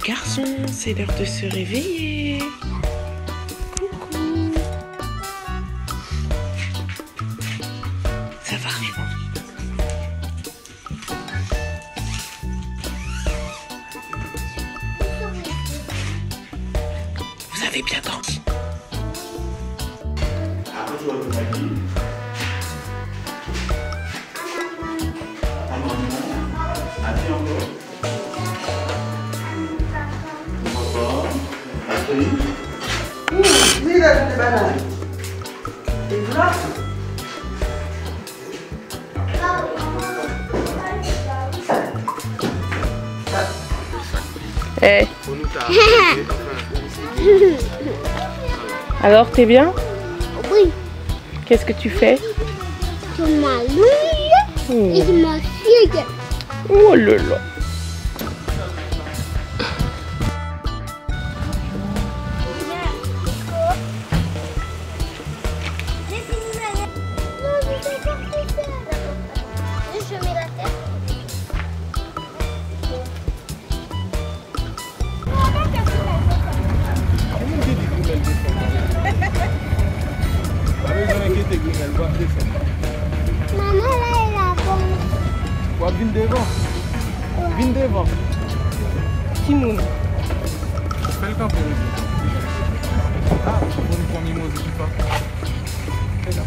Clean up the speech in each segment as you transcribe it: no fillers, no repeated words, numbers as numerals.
garçons, c'est l'heure de se réveiller. Coucou. Ça va, Raymond? Vous avez bien dormi? Mira de banane. Et voilà. Hey. Alors, t'es bien? Oui, Qu'est-ce que tu fais? je m'allume et je m'assieds. Oh là là. Je mets la tête. Maman, là, elle a bon. Viens devant. Viens devant. Timoun. Fais le camp pour nous. Ah, pour nous prendre mimosa, je sais pas. Fais là.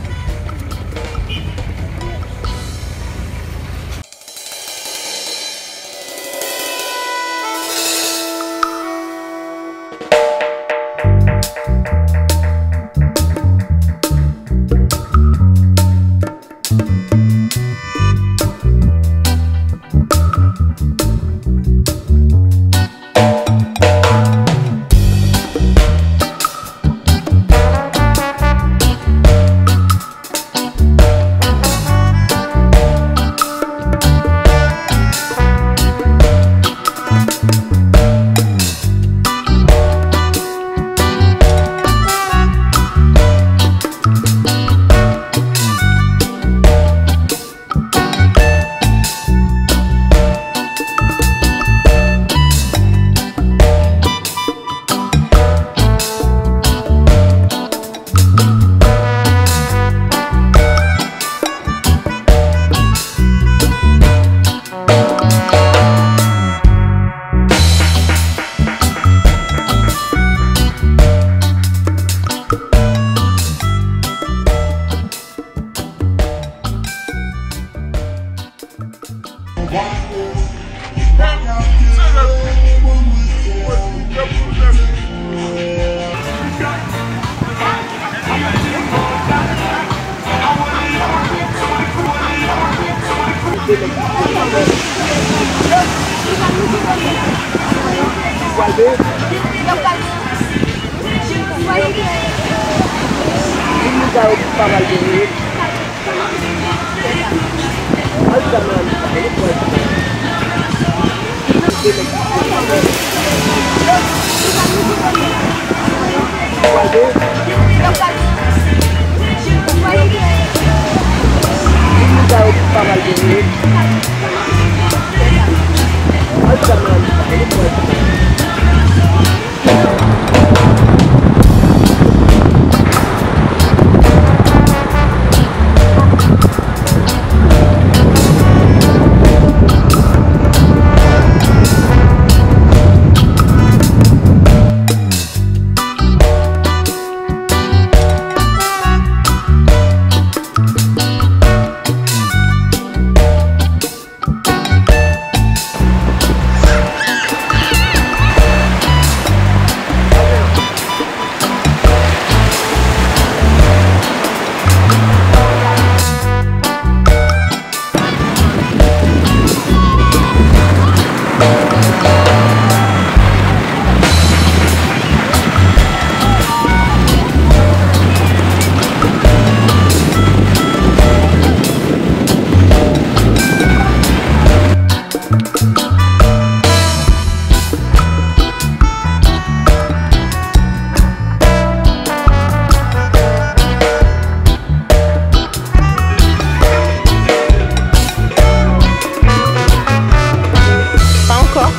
Pas encore.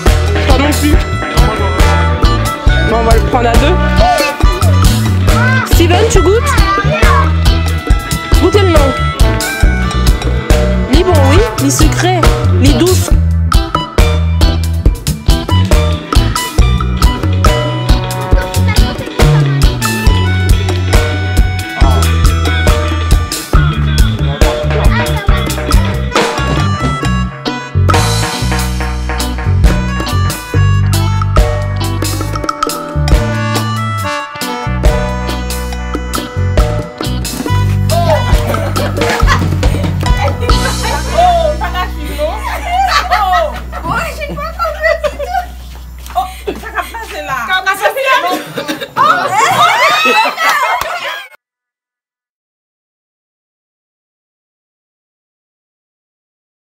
Toi non plus. prendre à deux. Steven, tu goûtes? Goûtez le nom. Les bons, oui. Les sucrés. Les douces.